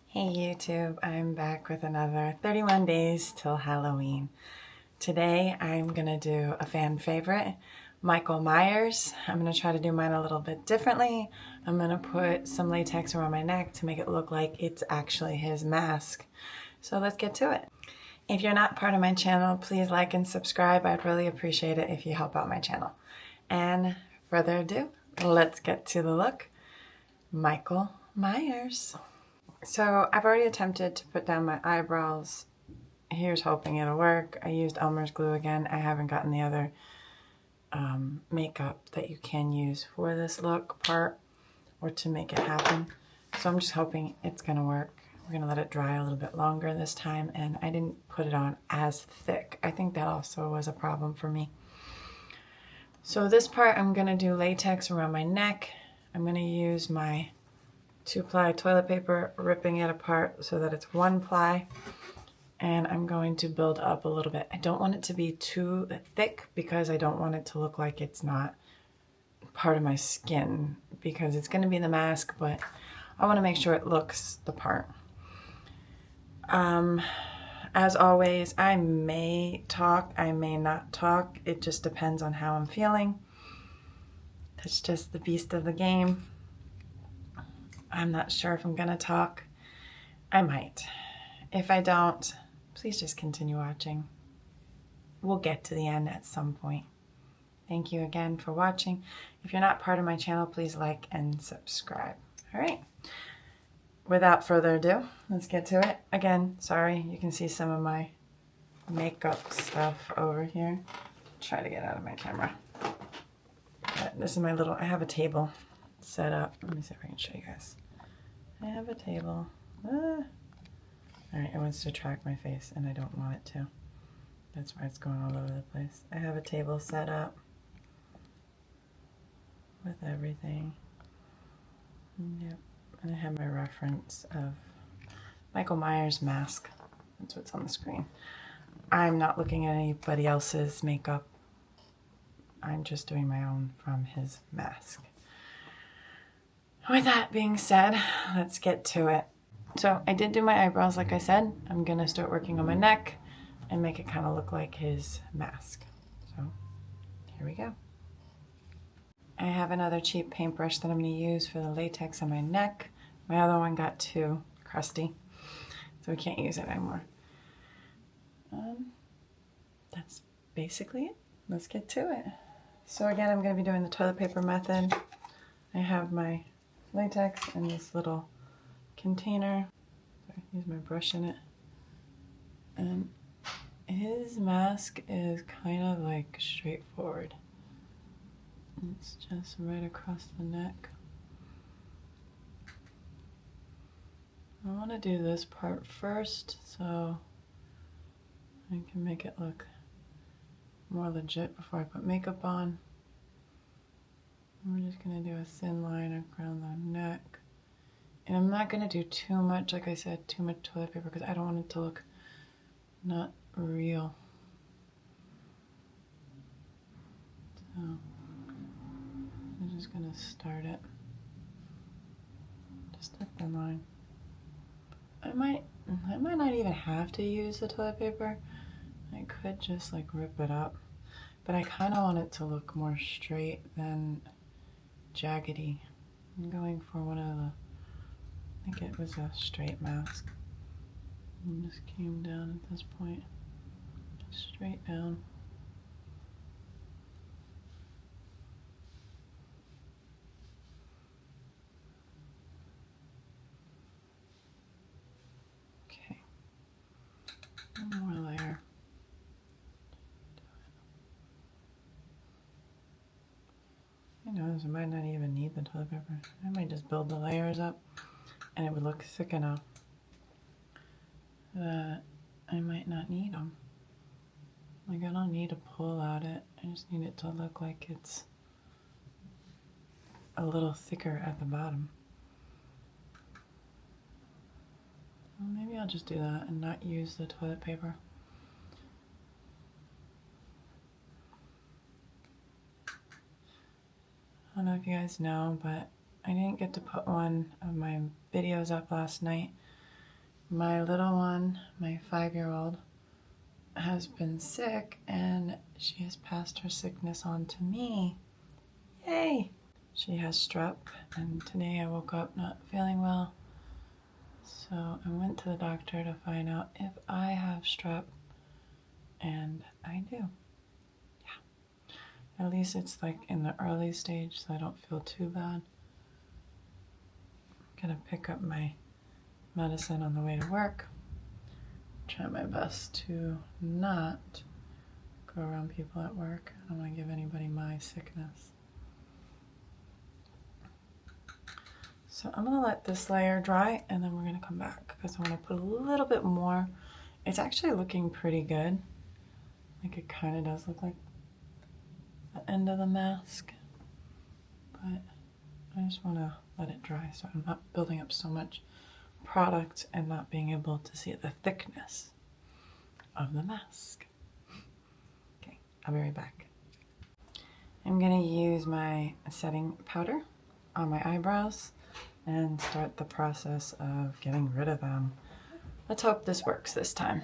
Hey YouTube, I'm back with another 31 days till Halloween. Today I'm gonna do a fan favorite, Michael Myers. I'm gonna try to do mine a little bit differently. I'm gonna put some latex around my neck to make it look like it's actually his mask. So let's get to it. If you're not part of my channel, please like and subscribe. I'd really appreciate it if you help out my channel. And further ado, let's get to the look. Michael Myers. So I've already attempted to put down my eyebrows. Here's hoping it'll work. I used Elmer's glue again. I haven't gotten the other makeup that you can use for this look part or to make it happen. So I'm just hoping it's gonna work. We're gonna let it dry a little bit longer this time, and I didn't put it on as thick. I think that also was a problem for me. So this part I'm gonna do latex around my neck. I'm gonna use my 2-ply toilet paper, ripping it apart so that it's 1 ply, and I'm going to build up a little bit. I don't want it to be too thick because I don't want it to look like it's not part of my skin, because it's going to be the mask, but I want to make sure it looks the part. As always, I may talk, I may not talk. It just depends on how I'm feeling. That's just the beast of the game. I'm not sure if I'm gonna talk. I might. If I don't, please just continue watching. We'll get to the end at some point. Thank you again for watching. If you're not part of my channel, please like and subscribe. All right. Without further ado, let's get to it. Again, sorry, you can see some of my makeup stuff over here. Try to get out of my camera. But this is my little, I have a table set up. Let me see if I can show you guys. I have a table. All right, it wants to track my face and I don't want it to. That's why it's going all over the place. I have a table set up with everything. Yep, and I have my reference of Michael Myers mask. That's what's on the screen. I'm not looking at anybody else's makeup. I'm just doing my own from his mask. With that being said, let's get to it. So I did do my eyebrows, like I said. I'm gonna start working on my neck and make it kind of look like his mask. So here we go. I have another cheap paintbrush that I'm gonna use for the latex on my neck. My other one got too crusty, so we can't use it anymore. That's basically it. Let's get to it. So again, I'm gonna be doing the toilet paper method. I have my latex in this little container. Sorry, use my brush in it. And his mask is kind of like straightforward. It's just right across the neck. I want to do this part first so I can make it look more legit before I put makeup on. We're just going to do a thin line around the neck. And I'm not going to do too much, like I said, too much toilet paper because I don't want it to look not real. So I'm just going to start it. Just a thin line. I might not even have to use the toilet paper. I could just like rip it up. But I kind of want it to look more straight than jaggedy. I'm going for one of the, I think it was a straight mask. And just came down at this point, straight down. Okay, one more layer. I know I might not even need the toilet paper. I might just build the layers up and it would look thick enough that I might not need them. Like I don't need to pull out it. I just need it to look like it's a little thicker at the bottom. Well, maybe I'll just do that and not use the toilet paper. don't know if you guys know, but I didn't get to put one of my videos up last night. My little one, my 5-year-old, has been sick and she has passed her sickness on to me. Yay! She has strep, and today I woke up not feeling well. So I went to the doctor to find out if I have strep, and I do. Yeah. At least it's like in the early stage, so I don't feel too bad. I'm gonna pick up my medicine on the way to work. Try my best to not go around people at work. I don't want to give anybody my sickness. So I'm going to let this layer dry, and then we're going to come back because I want to put a little bit more. It's actually looking pretty good. Like it kind of does look like the end of the mask, but I just want to let it dry so I'm not building up so much product and not being able to see the thickness of the mask. Okay, I'll be right back. I'm going to use my setting powder on my eyebrows and start the process of getting rid of them. Let's hope this works this time.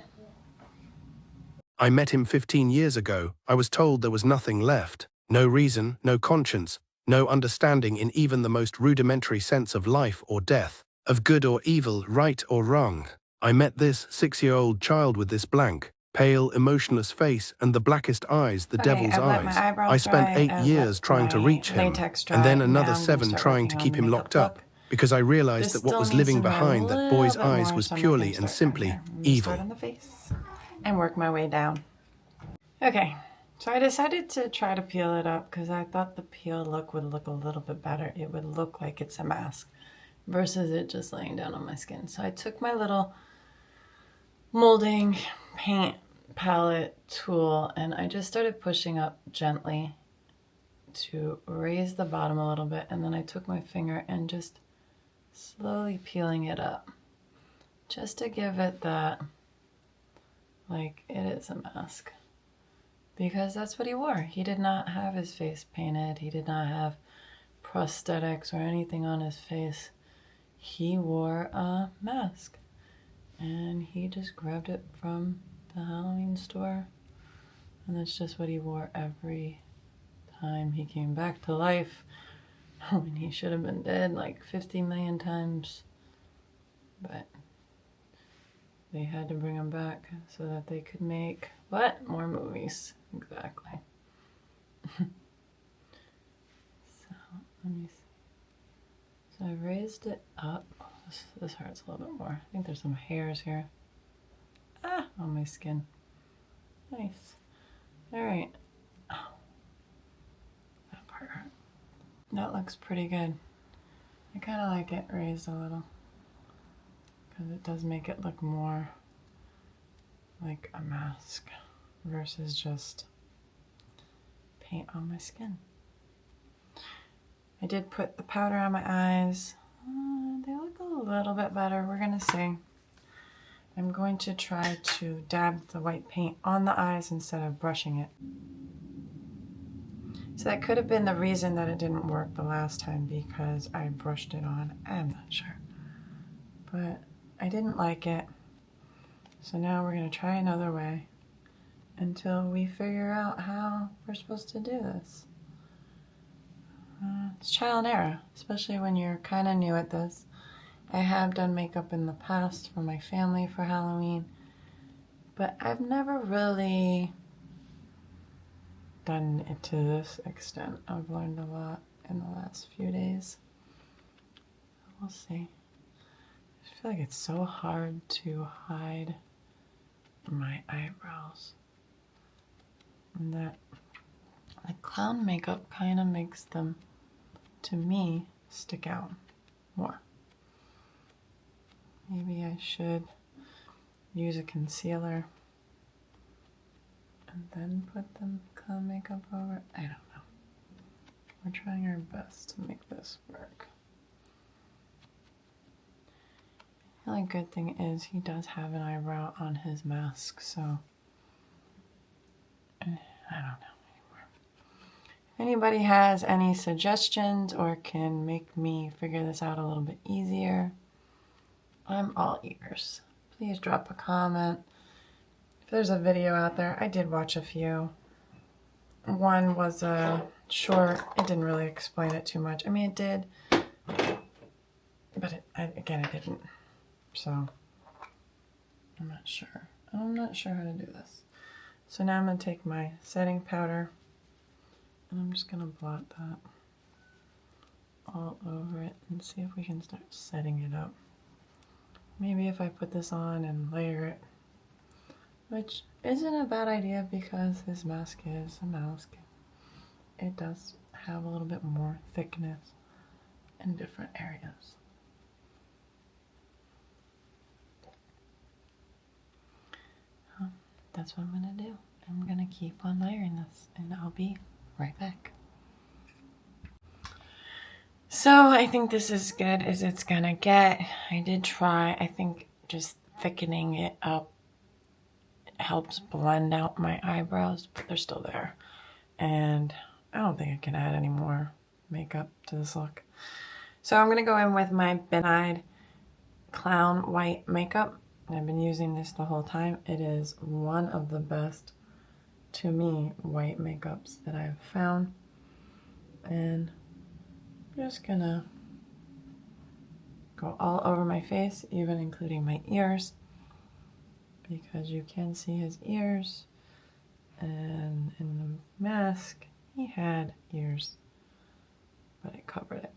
I met him 15 years ago. I was told there was nothing left. No reason, no conscience, no understanding in even the most rudimentary sense of life or death, of good or evil, right or wrong. I met this 6-year-old child with this blank, pale, emotionless face and the blackest eyes, the devil's I've let eyes. my eyebrows I spent dry, 8 I've years let trying to my reach him, latex dry. and then Now another I'm gonna 7 start trying working to on keep the him makeup locked up, look. because I realized This that what still was needs living to dry a behind that little boy's bit eyes more, was so I'm not purely gonna and start down simply here. I'm gonna start evil. on the face and work my way down. Okay, so I decided to try to peel it up because I thought the peel look would look a little bit better. It would look like it's a mask versus it just laying down on my skin. So I took my little molding paint palette tool and I just started pushing up gently to raise the bottom a little bit, and then I took my finger and just slowly peeling it up just to give it that, like, it is a mask, because that's what he wore. He did not have his face painted. He did not have prosthetics or anything on his face. He wore a mask, and he just grabbed it from the Halloween store, and that's just what he wore every time he came back to life when he should have been dead like 50 million times. But they had to bring him back so that they could make what? More movies. Exactly. So let me see. So I raised it up. This hurts a little bit more. I think there's some hairs here. Ah, on my skin. Nice. All right. Oh, that part hurt. That looks pretty good. I kind of like it raised a little because it does make it look more like a mask versus just paint on my skin. I did put the powder on my eyes. They look a little bit better. We're gonna see. I'm going to try to dab the white paint on the eyes instead of brushing it. So that could have been the reason that it didn't work the last time, because I brushed it on. I'm not sure. But I didn't like it. So now we're going to try another way until we figure out how we're supposed to do this. It's trial and error, especially when you're kind of new at this. I have done makeup in the past for my family for Halloween, but I've never really done it to this extent. I've learned a lot in the last few days. We'll see. I feel like it's so hard to hide my eyebrows. And that the clown makeup kind of makes them, to me, stick out more. Maybe I should use a concealer and then put the clown makeup over. I don't know. We're trying our best to make this work. The only good thing is he does have an eyebrow on his mask, so I don't know anymore. Anybody has any suggestions or can make me figure this out a little bit easier, I'm all ears. Please drop a comment. If there's a video out there, I did watch a few. One was a short. It didn't really explain it too much. I mean, it did, but it didn't. So I'm not sure. I'm not sure how to do this. So now I'm going to take my setting powder and I'm just going to blot that all over it and see if we can start setting it up. Maybe if I put this on and layer it, which isn't a bad idea because this mask is a mask. It does have a little bit more thickness in different areas. That's what I'm going to do. I'm going to keep on layering this and I'll be right back. So I think this is good as it's going to get. I did try, I think just thickening it up helps blend out my eyebrows, but they're still there. And I don't think I can add any more makeup to this look. So I'm going to go in with my Ben Clown White Makeup. I've been using this the whole time. It is one of the best, to me, white makeups that I've found. And I'm just going to go all over my face, even including my ears, because you can see his ears. And in the mask, he had ears, but it covered it.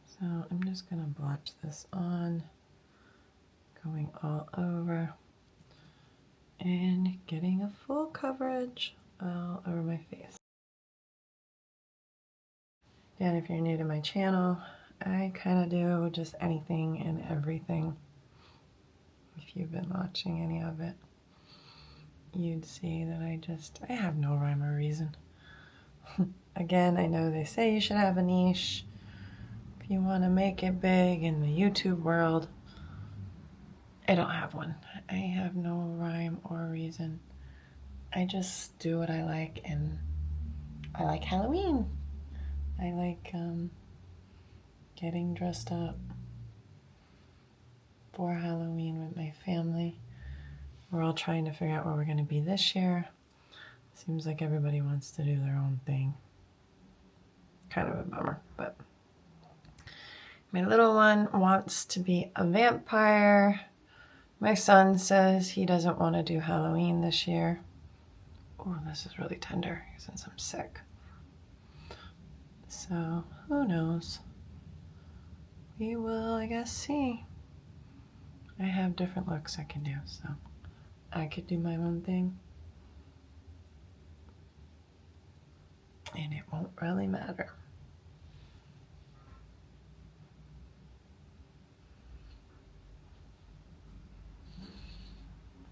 So I'm just going to blotch this on, going all over and getting a full coverage all over my face. And if you're new to my channel, I kind of do just anything and everything. If you've been watching any of it, you'd see that I have no rhyme or reason. Again, I know they say you should have a niche if you want to make it big in the YouTube world. I don't have one. I have no rhyme or reason. I just do what I like, and I like Halloween. I like getting dressed up for Halloween with my family. We're all trying to figure out what we're going to be this year. Seems like everybody wants to do their own thing. Kind of a bummer, but my little one wants to be a vampire. My son says he doesn't want to do Halloween this year. Oh, this is really tender since I'm sick. So, who knows? We will, I guess, see. I have different looks I can do, so I could do my own thing. And it won't really matter.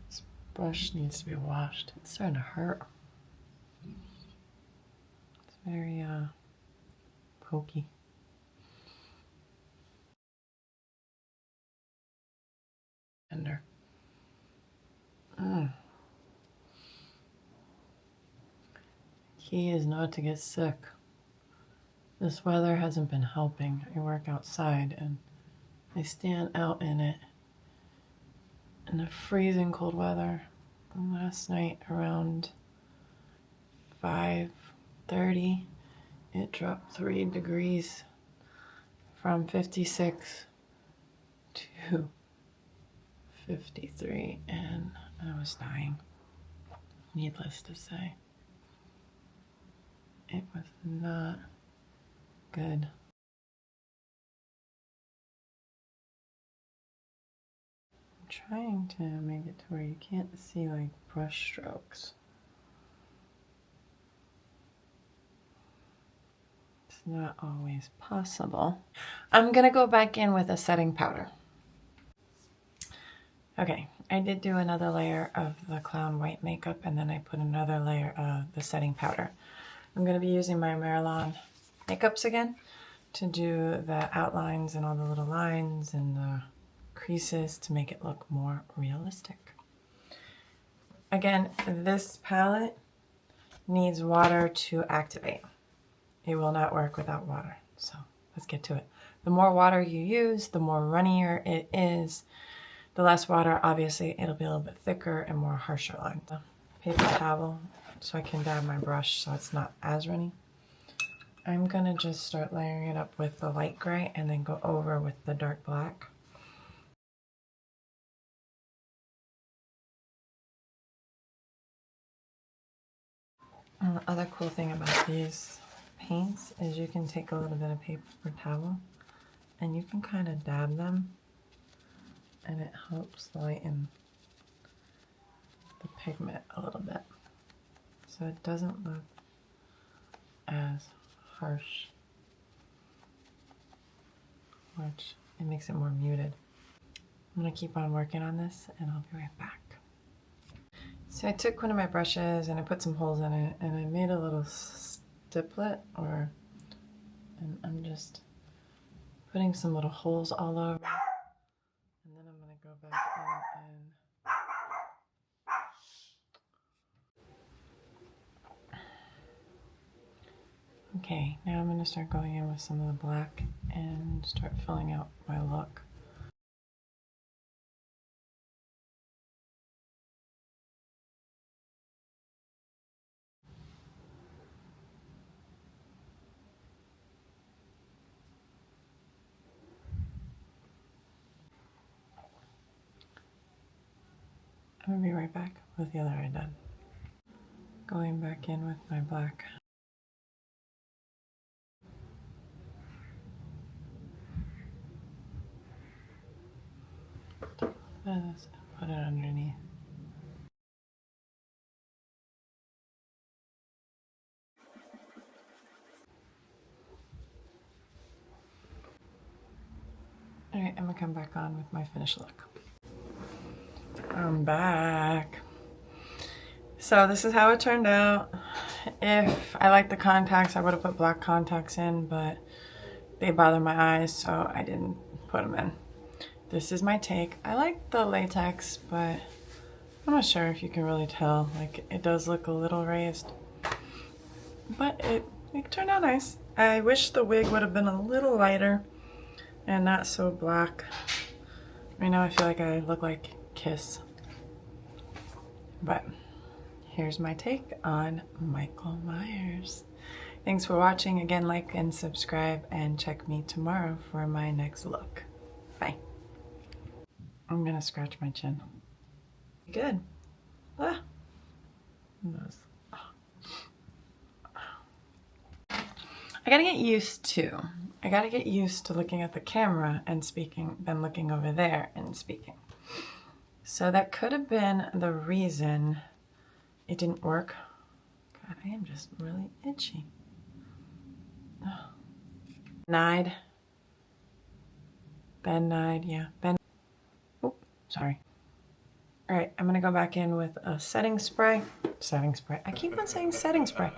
This brush needs to be washed. It's starting to hurt. It's very pokey. Tender. Key is not to get sick. This weather hasn't been helping. I work outside and I stand out in it in the freezing cold weather. And last night around 5:30, it dropped 3 degrees from 56 to 53, and I was dying. Needless to say, it was not good. I'm trying to make it to where you can't see like brush strokes. It's not always possible. I'm gonna go back in with a setting powder. Okay, I did do another layer of the Clown White Makeup, and then I put another layer of the setting powder. I'm going to be using my Marilyn makeups again to do the outlines and all the little lines and the creases to make it look more realistic. Again, this palette needs water to activate. It will not work without water. So let's get to it. The more water you use, the more runnier it is. The less water, obviously, it'll be a little bit thicker and more harsher line. Paper towel so I can dab my brush so it's not as runny. I'm gonna just start layering it up with the light gray and then go over with the dark black. And the other cool thing about these paints is you can take a little bit of paper towel and you can kind of dab them and it helps lighten the pigment a little bit. So it doesn't look as harsh, which it makes it more muted. I'm gonna keep on working on this and I'll be right back. So I took one of my brushes and I put some holes in it and I made a little stiplet, and I'm just putting some little holes all over. And then I'm gonna go back in and okay, now I'm gonna start going in with some of the black and start filling out my look. I'm gonna be right back with the other eye done. Going back in with my black. This and put it underneath. Alright, I'm gonna come back on with my finished look. I'm back. So this is how it turned out. If I liked the contacts, I would have put black contacts in, but they bother my eyes, so I didn't put them in. This is my take. I like the latex, but I'm not sure if you can really tell. Like, it does look a little raised, but it turned out nice. I wish the wig would have been a little lighter and not so black. Right now I feel like I look like Kiss. But here's my take on Michael Myers. Thanks for watching. Again, like and subscribe and check me tomorrow for my next look. Bye. I'm gonna scratch my chin. Good. Ah. Nose. I gotta get used to looking at the camera and speaking, then looking over there and speaking. So that could have been the reason it didn't work. God, I am just really itchy. Oh. Ben Nye, yeah. Oh, sorry. All right, I'm gonna go back in with a setting spray. I keep on saying setting spray.